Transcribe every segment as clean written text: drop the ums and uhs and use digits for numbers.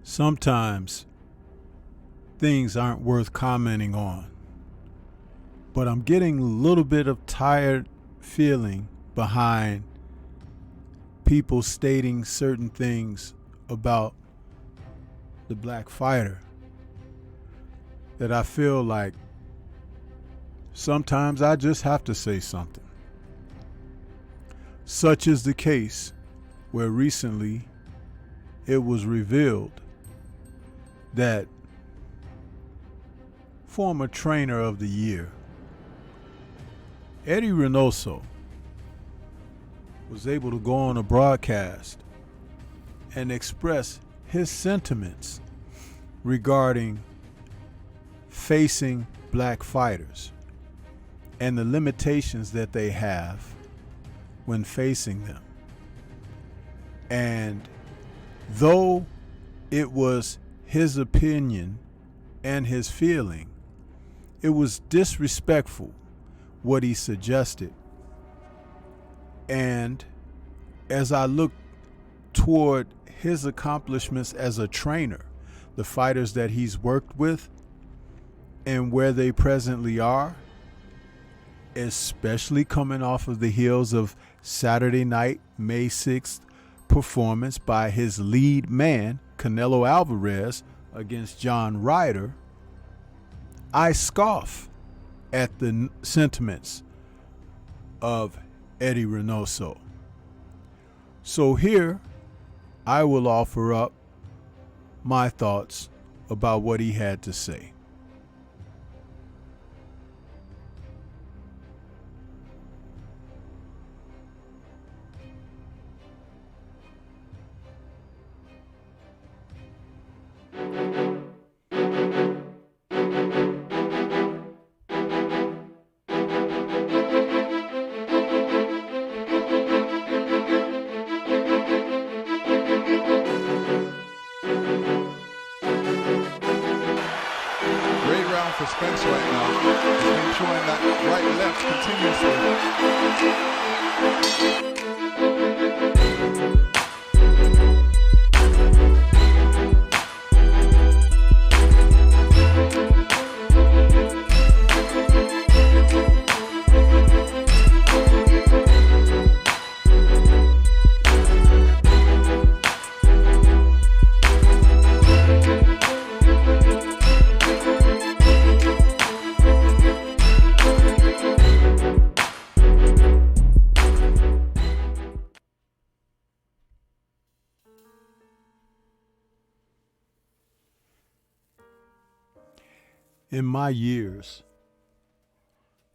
Sometimes things aren't worth commenting on, but I'm getting a little bit of tired feeling behind people stating certain things about the black fighter that I feel like sometimes I just have to say something. Such is the case where recently it was revealed that former trainer of the year, Eddie Reynoso, was able to go on a broadcast and express his sentiments regarding facing black fighters and the limitations that they have when facing them. And though it was his opinion and his feeling, it was disrespectful what he suggested. And as I look toward his accomplishments as a trainer, the fighters that he's worked with and where they presently are, especially coming off of the heels of Saturday night, May 6th performance by his lead man, Canelo Alvarez, against John Ryder, I scoff at the sentiments of Eddie Reynoso. So here, I will offer up my thoughts about what he had to say. For Spence right now, he's been throwing that right left continuously. In my years,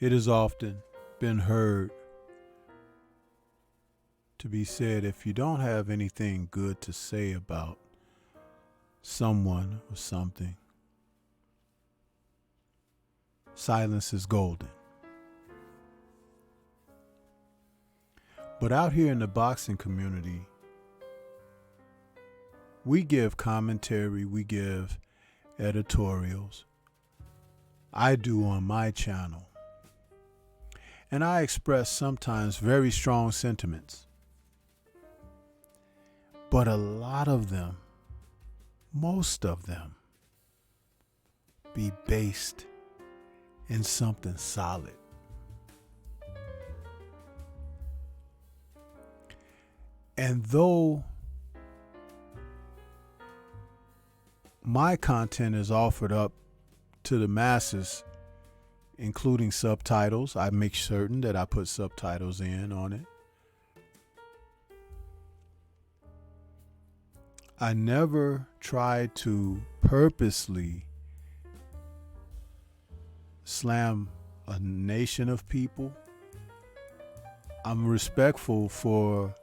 it has often been heard to be said, if you don't have anything good to say about someone or something, silence is golden. But out here in the boxing community, we give commentary, we give editorials. I do on my channel. And I express sometimes very strong sentiments. But a lot of them, most of them, be based in something solid. And though my content is offered up to the masses, including subtitles, I make certain that I put subtitles in on it. I never try to purposely slam a nation of people. I'm respectful for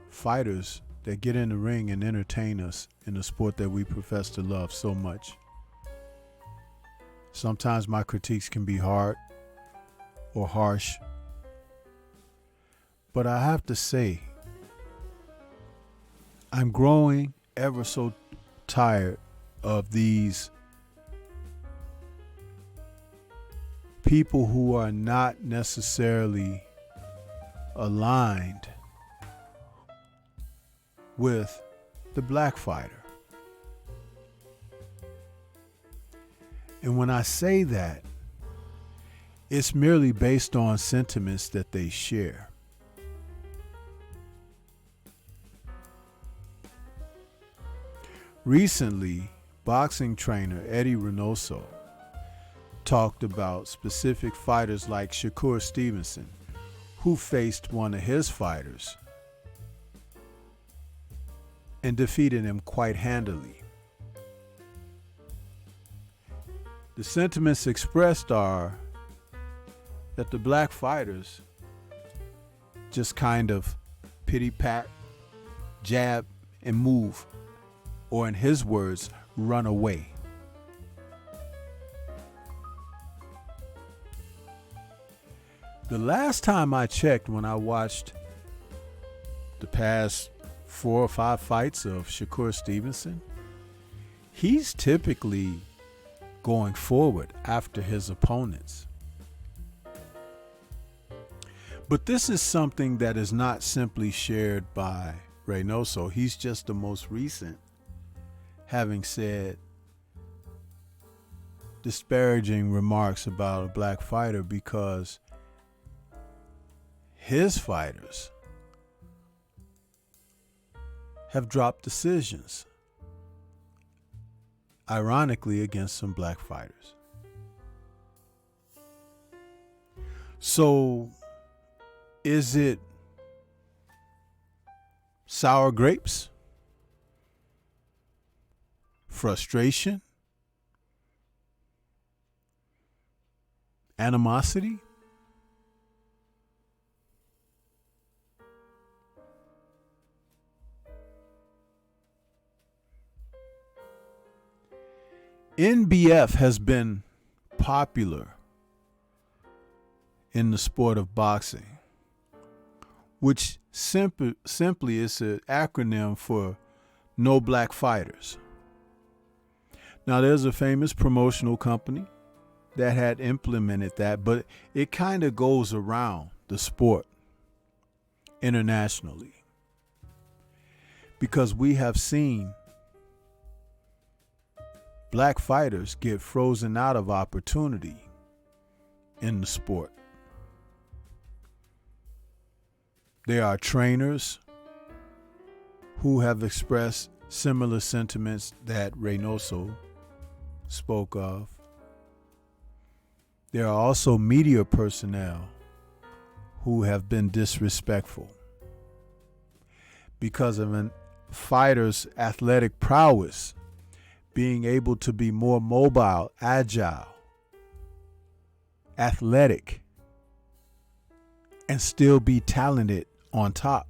fighters that get in the ring and entertain us in the sport that we profess to love so much. Sometimes my critiques can be hard or harsh, but I have to say, I'm growing ever so tired of these people who are not necessarily aligned with the black fighter. And when I say that, it's merely based on sentiments that they share. Recently, boxing trainer Eddie Reynoso talked about specific fighters like Shakur Stevenson, who faced one of his fighters and defeated him quite handily. The sentiments expressed are that the black fighters just kind of pity-pat, jab, and move, or in his words, run away. The last time I checked, when I watched the past 4 or 5 fights of Shakur Stevenson, he's typically going forward after his opponents. But this is something that is not simply shared by Reynoso. He's just the most recent, having said disparaging remarks about a black fighter because his fighters have dropped decisions, ironically, against some black fighters. So, is it sour grapes? Frustration? Animosity? NBF has been popular in the sport of boxing, which simply is an acronym for No Black Fighters. Now, there's a famous promotional company that had implemented that, but it kind of goes around the sport internationally because we have seen black fighters get frozen out of opportunity in the sport. There are trainers who have expressed similar sentiments that Reynoso spoke of. There are also media personnel who have been disrespectful because of a fighter's athletic prowess, being able to be more mobile, agile, athletic, and still be talented on top.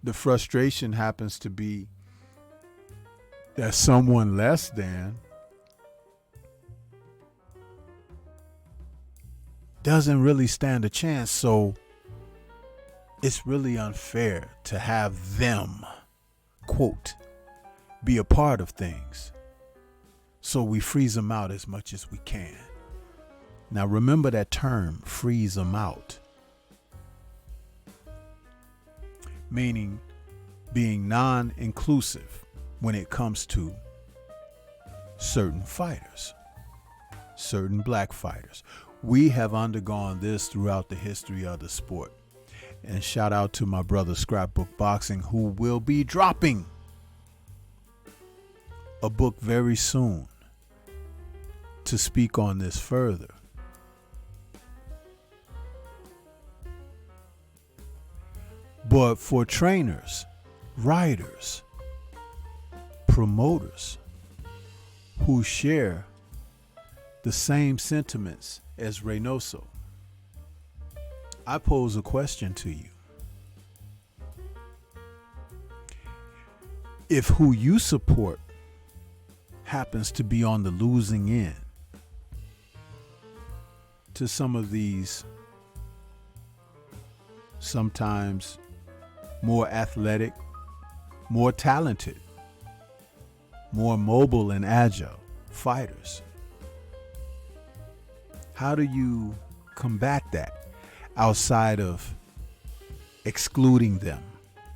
The frustration happens to be that someone less than doesn't really stand a chance, so it's really unfair to have them, quote, be a part of things. So we freeze them out as much as we can. Now remember that term, freeze them out, meaning being non-inclusive when it comes to certain fighters, certain black fighters. We have undergone this throughout the history of the sport. And shout out to my brother Scrapbook Boxing, who will be dropping a book very soon to speak on this further. But for trainers, writers, promoters who share the same sentiments as Reynoso, I pose a question to you. If who you support happens to be on the losing end to some of these sometimes more athletic, more talented, more mobile and agile fighters, how do you combat that outside of excluding them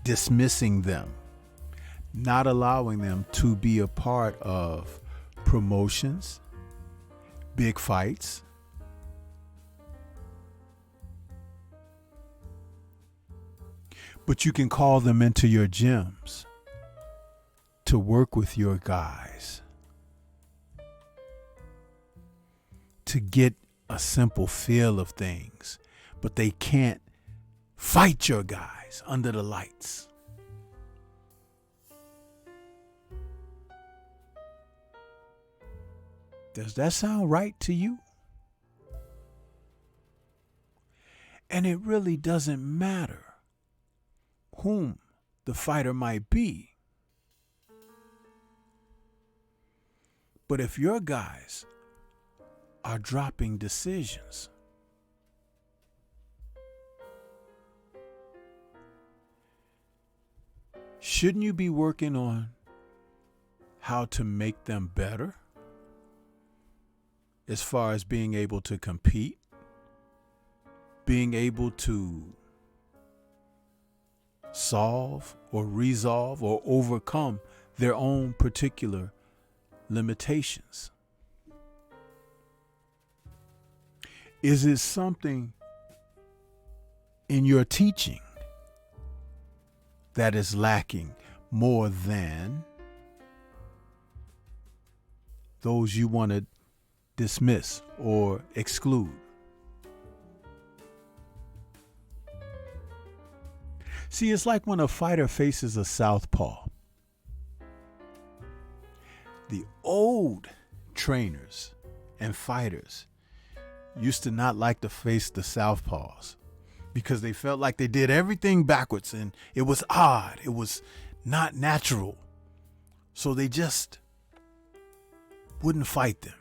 dismissing them, not allowing them to be a part of promotions, big fights. But you can call them into your gyms to work with your guys, to get a simple feel of things, but they can't fight your guys under the lights. Does that sound right to you? And it really doesn't matter whom the fighter might be. But if your guys are dropping decisions, shouldn't you be working on how to make them better as far as being able to compete, being able to solve or resolve or overcome their own particular limitations? Is it something in your teaching that is lacking more than those you want to dismiss or exclude? See, it's like when a fighter faces a southpaw. The old trainers and fighters used to not like to face the southpaws because they felt like they did everything backwards and it was odd. It was not natural. So they just wouldn't fight them.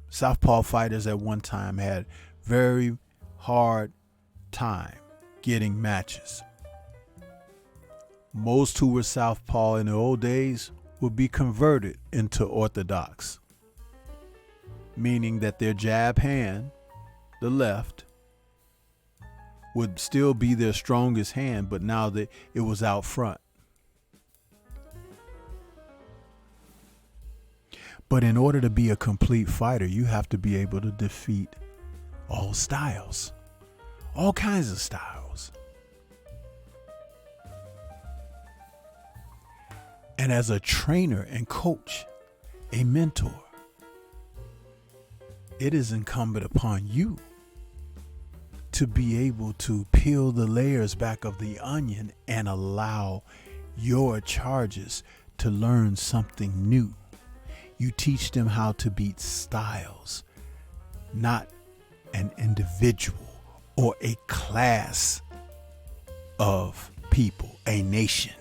Southpaw fighters at one time had very hard time getting matches. Most who were southpaw in the old days would be converted into orthodox, meaning that their jab hand, the left, would still be their strongest hand, but now that it was out front. But in order to be a complete fighter, you have to be able to defeat all styles, all kinds of styles. And as a trainer and coach, a mentor, it is incumbent upon you to be able to peel the layers back of the onion and allow your charges to learn something new. You teach them how to beat styles, not an individual or a class of people, a nation.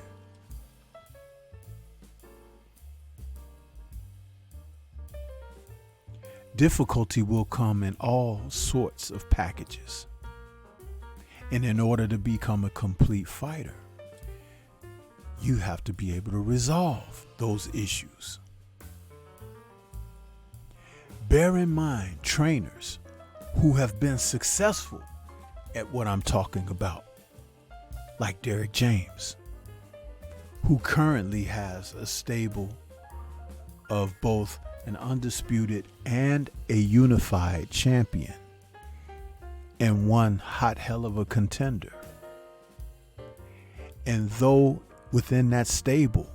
Difficulty will come in all sorts of packages. And in order to become a complete fighter, you have to be able to resolve those issues. Bear in mind trainers who have been successful at what I'm talking about, like Derek James, who currently has a stable of both an undisputed and a unified champion and one hot hell of a contender. And though within that stable,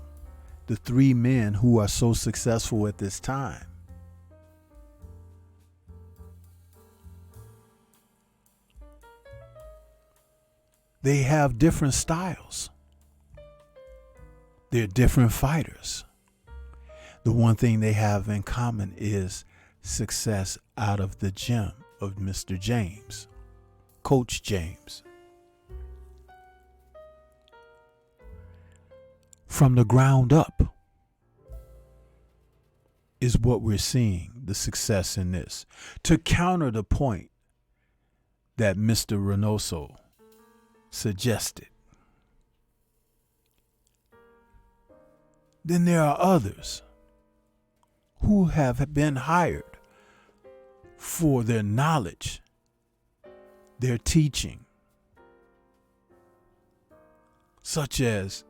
the three men who are so successful at this time, they have different styles. They're different fighters. The one thing they have in common is success out of the gym of Mr. James, Coach James. From the ground up is what we're seeing, the success in this. To counter the point that Mr. Reynoso suggested, then there are others who have been hired for their knowledge, their teaching, such as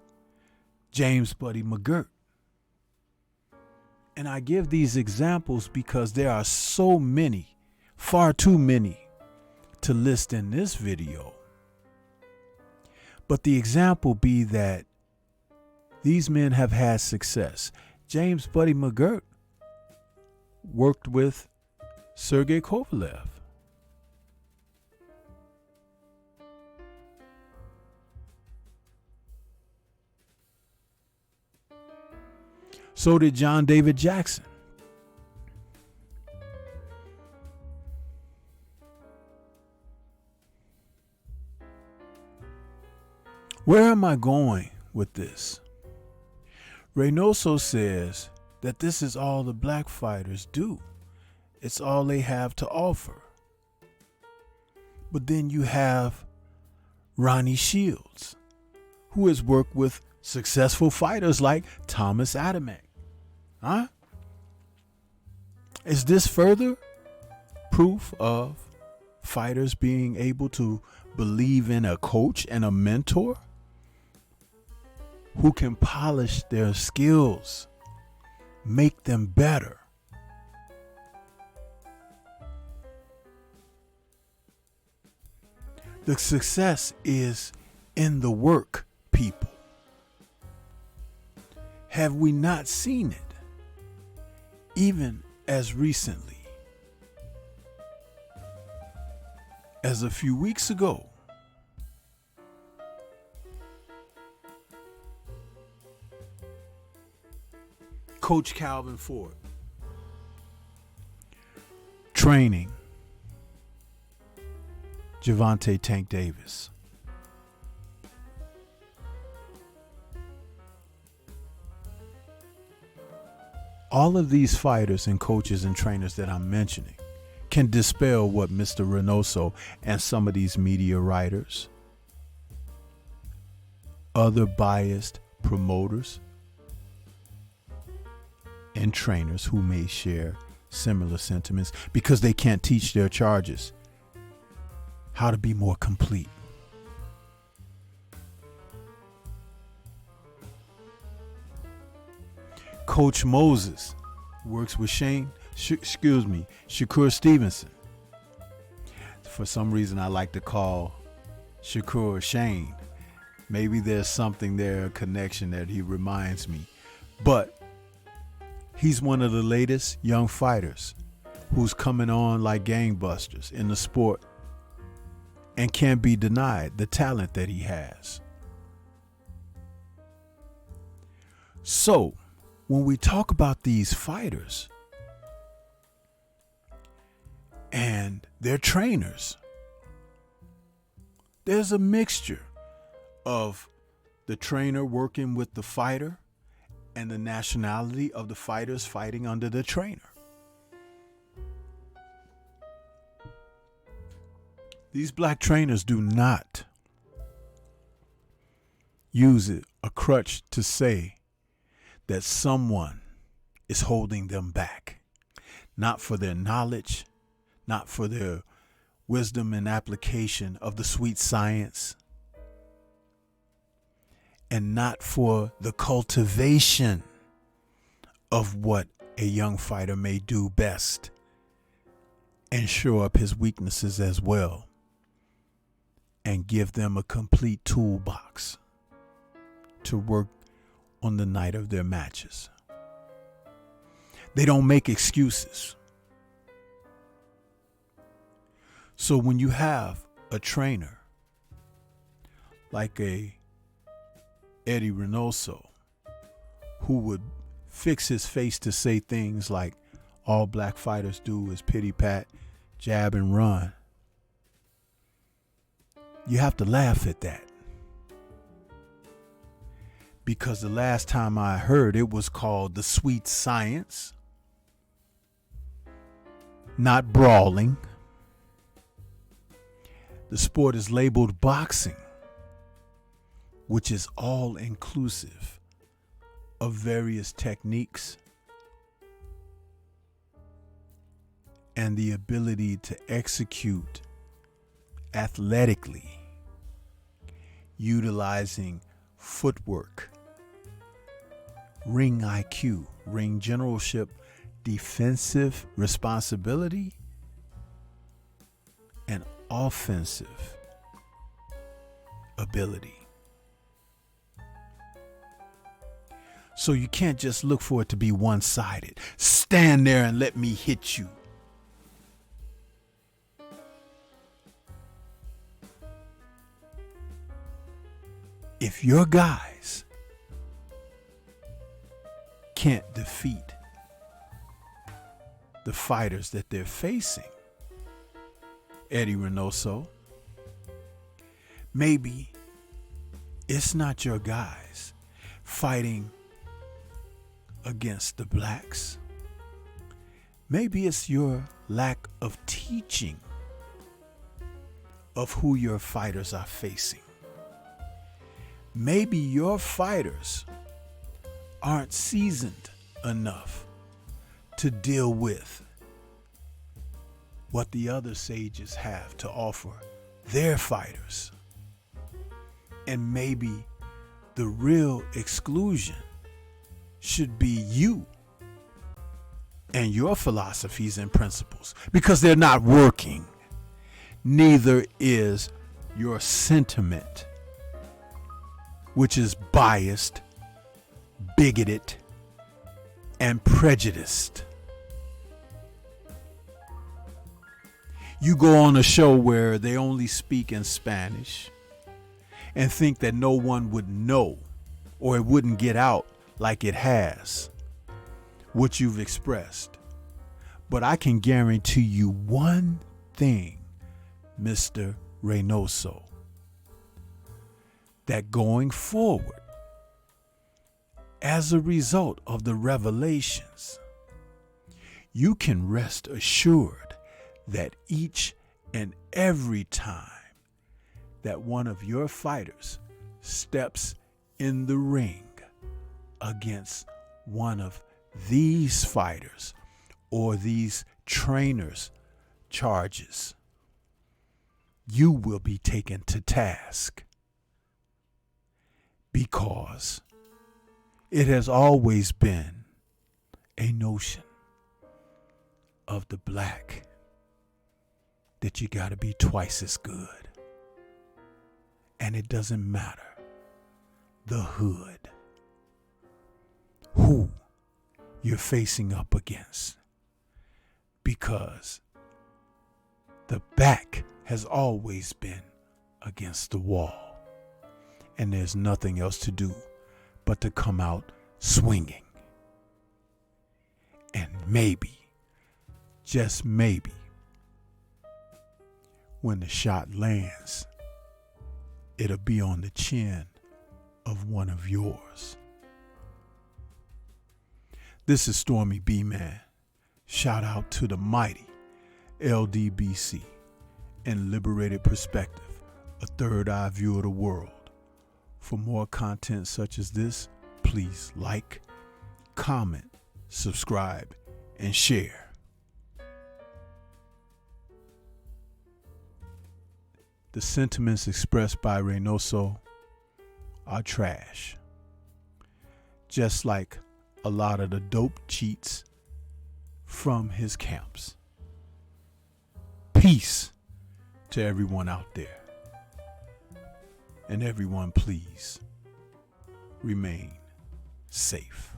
James Buddy McGirt. And I give these examples because there are so many, far too many, to list in this video. But the example be that these men have had success. James Buddy McGirt worked with Sergey Kovalev. So did John David Jackson. Where am I going with this? Reynoso says that this is all the black fighters do. It's all they have to offer. But then you have Ronnie Shields, who has worked with successful fighters like Thomas Adamek. Huh? Is this further proof of fighters being able to believe in a coach and a mentor who can polish their skills, make them better? The success is in the work, people. Have we not seen it? Even as recently as a few weeks ago, Coach Calvin Ford training Gervonta Tank Davis. All of these fighters and coaches and trainers that I'm mentioning can dispel what Mr. Reynoso and some of these media writers, other biased promoters and trainers who may share similar sentiments, because they can't teach their charges how to be more complete. Coach Moses works with Shakur Stevenson. For some reason, I like to call Shakur Shane. Maybe there's something there, a connection that he reminds me. But he's one of the latest young fighters who's coming on like gangbusters in the sport and can't be denied the talent that he has. So, when we talk about these fighters and their trainers, there's a mixture of the trainer working with the fighter and the nationality of the fighters fighting under the trainer. These black trainers do not use it a crutch to say that someone is holding them back, not for their knowledge, not for their wisdom and application of the sweet science, and not for the cultivation of what a young fighter may do best and show up his weaknesses as well and give them a complete toolbox to work on the night of their matches. They don't make excuses. So when you have a trainer like a Eddie Reynoso, who would fix his face to say things like all black fighters do is pity pat, jab and run, you have to laugh at that. Because the last time I heard, it was called the sweet science, not brawling. The sport is labeled boxing, which is all inclusive of various techniques and the ability to execute athletically, utilizing footwork, ring IQ, ring generalship, defensive responsibility, and offensive ability. So you can't just look for it to be one-sided. Stand there and let me hit you. If your guys can't defeat the fighters that they're facing, Eddie Reynoso, maybe it's not your guys fighting against the blacks. Maybe it's your lack of teaching of who your fighters are facing. Maybe your fighters aren't seasoned enough to deal with what the other sages have to offer their fighters. And maybe the real exclusion should be you and your philosophies and principles, because they're not working. Neither is your sentiment, which is biased, bigoted, and prejudiced. You go on a show where they only speak in Spanish and think that no one would know, or it wouldn't get out like it has, what you've expressed. But I can guarantee you one thing, Mr. Reynoso, that going forward, as a result of the revelations, you can rest assured that each and every time that one of your fighters steps in the ring against one of these fighters or these trainers' charges, you will be taken to task, because it has always been a notion of the black that you got to be twice as good. And it doesn't matter the hood, who you're facing up against, because the back has always been against the wall, and there's nothing else to do but to come out swinging. And maybe, just maybe, when the shot lands, it'll be on the chin of one of yours. This is Stormy B-Man. Shout out to the mighty LDBC and Liberated Perspective, a third eye view of the world. For more content such as this, please like, comment, subscribe, and share. The sentiments expressed by Reynoso are trash, just like a lot of the dope cheats from his camps. Peace to everyone out there. And everyone, please remain safe.